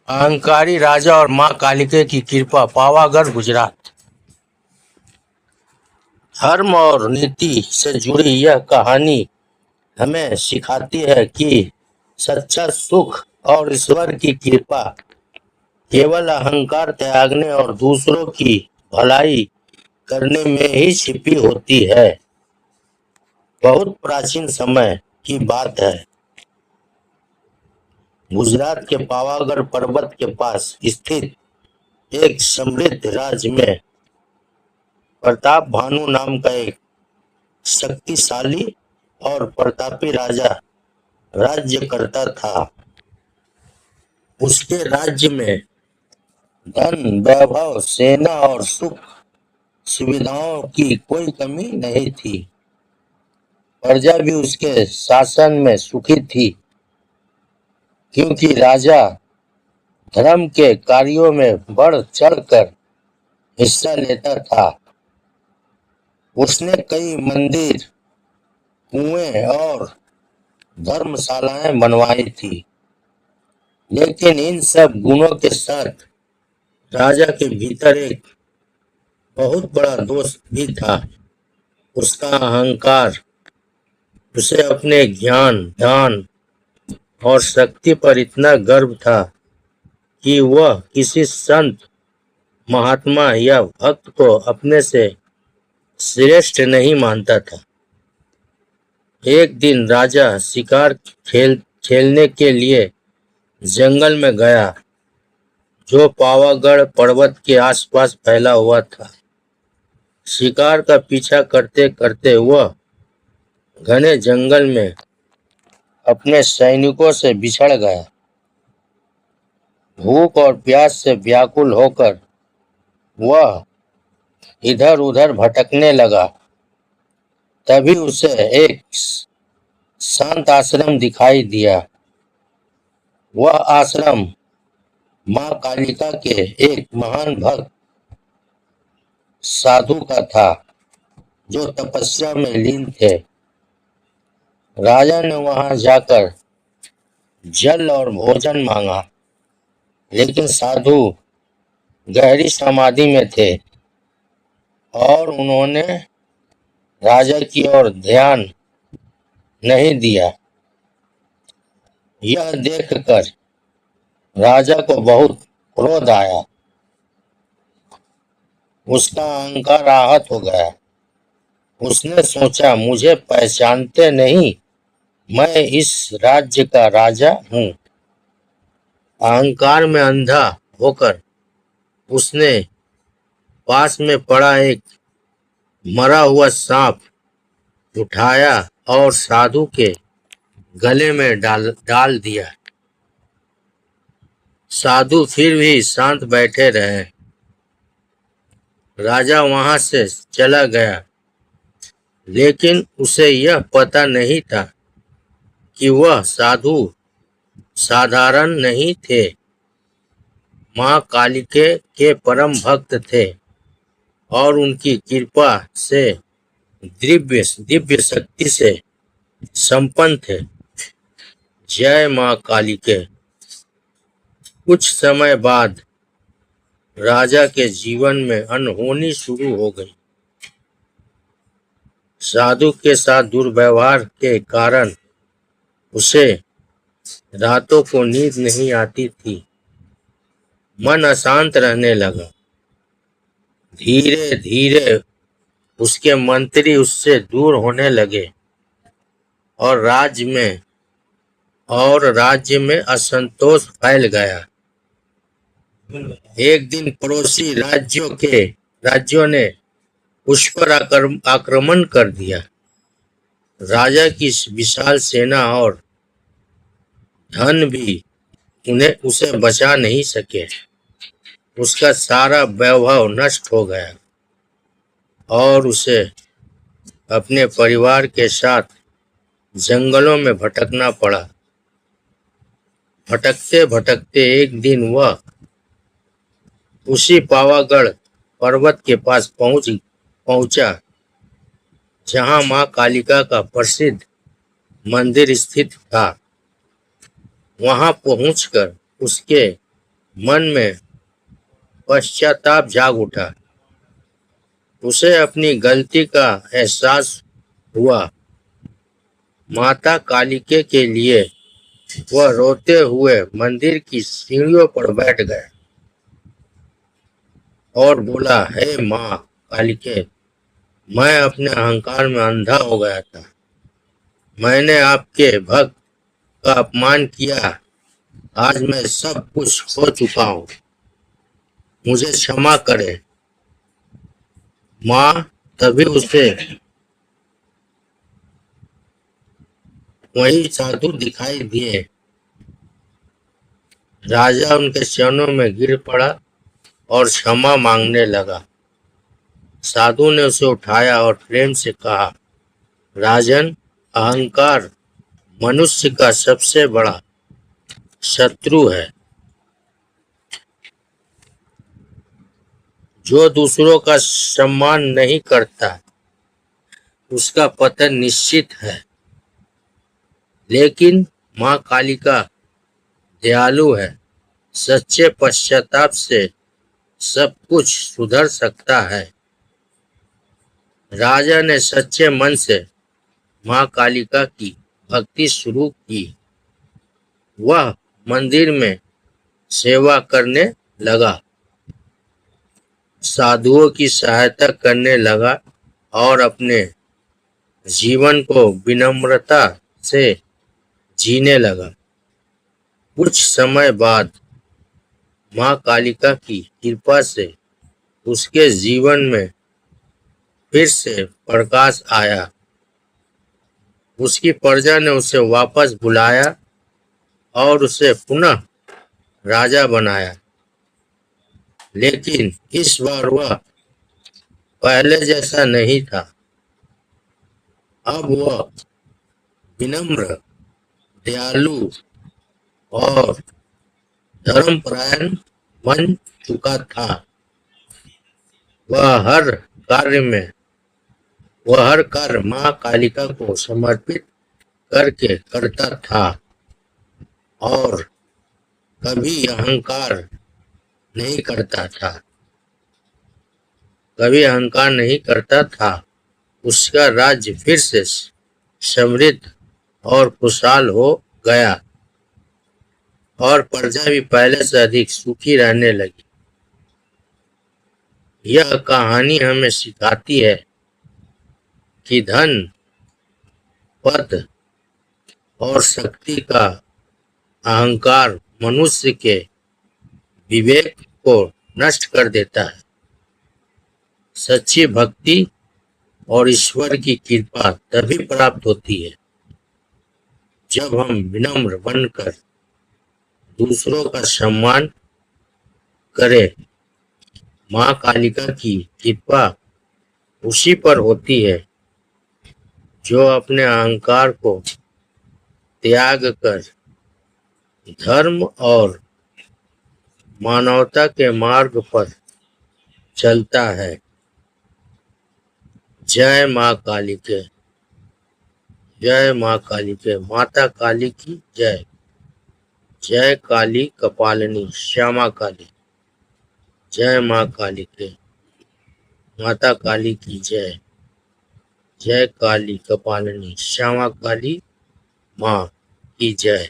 अहंकारी राजा और मां कालिका की कृपा। पावागढ़, गुजरात। धर्म और नीति से जुड़ी यह कहानी हमें सिखाती है कि सच्चा सुख और ईश्वर की कृपा केवल अहंकार त्यागने और दूसरों की भलाई करने में ही छिपी होती है। बहुत प्राचीन समय की बात है। गुजरात के पावागढ़ पर्वत के पास स्थित एक समृद्ध राज्य में प्रताप भानु नाम का एक शक्तिशाली और प्रतापी राजा राज्य करता था। उसके राज्य में धन, वैभव, सेना और सुख सुविधाओं की कोई कमी नहीं थी। प्रजा भी उसके शासन में सुखी थी, क्योंकि राजा धर्म के कार्यों में बढ़ चढ़कर हिस्सा लेता था। उसने कई मंदिर, कुएं और धर्मशालाएं बनवाई थी, लेकिन इन सब गुणों के साथ राजा के भीतर एक बहुत बड़ा दोष भी था। उसका अहंकार। उसे अपने ज्ञान, दान और शक्ति पर इतना गर्व था कि वह किसी संत, महात्मा या भक्त को अपने से श्रेष्ठ नहीं मानता था। एक दिन राजा शिकार खेलने के लिए जंगल में गया, जो पावागढ़ पर्वत के आसपास फैला हुआ था। शिकार का पीछा करते करते वह घने जंगल में अपने सैनिकों से बिछड़ गया। भूख और प्यास से व्याकुल होकर वह इधर उधर भटकने लगा। तभी उसे एक शांत आश्रम दिखाई दिया। वह आश्रम मां कालिका के एक महान भक्त साधु का था, जो तपस्या में लीन थे। राजा ने वहां जाकर जल और भोजन मांगा, लेकिन साधु गहरी समाधि में थे और उन्होंने राजा की ओर ध्यान नहीं दिया। यह देखकर राजा को बहुत क्रोध आया। उसका अहंकार आहत हो गया। उसने सोचा, मुझे पहचानते नहीं, मैं इस राज्य का राजा हूँ। अहंकार में अंधा होकर उसने पास में पड़ा एक मरा हुआ सांप उठाया और साधु के गले में डाल दिया। साधु फिर भी शांत बैठे रहे। राजा वहां से चला गया, लेकिन उसे यह पता नहीं था कि वह साधु साधारण नहीं थे, मां कालिका के परम भक्त थे और उनकी कृपा से दिव्य शक्ति से संपन्न थे। जय मां कालिका। कुछ समय बाद राजा के जीवन में अनहोनी शुरू हो गई। साधु के साथ दुर्व्यवहार के कारण उसे रातों को नींद नहीं आती थी। मन अशांत रहने लगा। धीरे धीरे उसके मंत्री उससे दूर होने लगे और राज्य में असंतोष फैल गया। एक दिन पड़ोसी राज्यों ने उस पर आक्रमण कर दिया। राजा की विशाल सेना और धन भी उसे बचा नहीं सके। उसका सारा वैभव नष्ट हो गया और उसे अपने परिवार के साथ जंगलों में भटकना पड़ा। भटकते भटकते एक दिन वह उसी पावागढ़ पर्वत के पास पहुंचा, जहां मां कालिका का प्रसिद्ध मंदिर स्थित था। वहां पहुंचकर उसके मन में पश्चाताप जाग उठा। उसे अपनी गलती का एहसास हुआ। माता कालिके के लिए वह रोते हुए मंदिर की सीढ़ियों पर बैठ गया और बोला, हे माँ कालिके, मैं अपने अहंकार में अंधा हो गया था। मैंने आपके भक्त का अपमान किया। आज मैं सब कुछ खो चुका हूँ। मुझे क्षमा करें। माँ तभी उसे वही साधु दिखाई दिए। राजा उनके चरणों में गिर पड़ा और क्षमा मांगने लगा। साधु ने उसे उठाया और प्रेम से कहा, राजन, अहंकार मनुष्य का सबसे बड़ा शत्रु है। जो दूसरों का सम्मान नहीं करता उसका पतन निश्चित है। लेकिन माँ कालिका दयालु है। सच्चे पश्चाताप से सब कुछ सुधर सकता है। राजा ने सच्चे मन से माँ कालिका की भक्ति शुरू की। वह मंदिर में सेवा करने लगा, साधुओं की सहायता करने लगा और अपने जीवन को विनम्रता से जीने लगा। कुछ समय बाद माँ कालिका की कृपा से उसके जीवन में फिर से प्रकाश आया। उसकी प्रजा ने उसे वापस बुलाया और उसे पुनः राजा बनाया। लेकिन इस बार वह पहले जैसा नहीं था। अब वह विनम्र, दयालु और धर्मपरायण बन चुका था। वह हर कार्य माँ कालिका को समर्पित करके करता था और कभी अहंकार नहीं करता था। उसका राज्य फिर से समृद्ध और खुशहाल हो गया और प्रजा भी पहले से अधिक सुखी रहने लगी। यह कहानी हमें सिखाती है कि धन, पद और शक्ति का अहंकार मनुष्य के विवेक को नष्ट कर देता है। सच्ची भक्ति और ईश्वर की कृपा तभी प्राप्त होती है जब हम विनम्र बनकर दूसरों का सम्मान करें। माँ कालिका की कृपा उसी पर होती है जो अपने अहंकार को त्याग कर धर्म और मानवता के मार्ग पर चलता है। जय माँ काली के, जय माँ काली के, माता काली की जय। जय काली कपालिनी श्यामा काली। जय माँ काली के, माता काली की जय। जय काली कपालिनी श्यामा काली माँ की जय।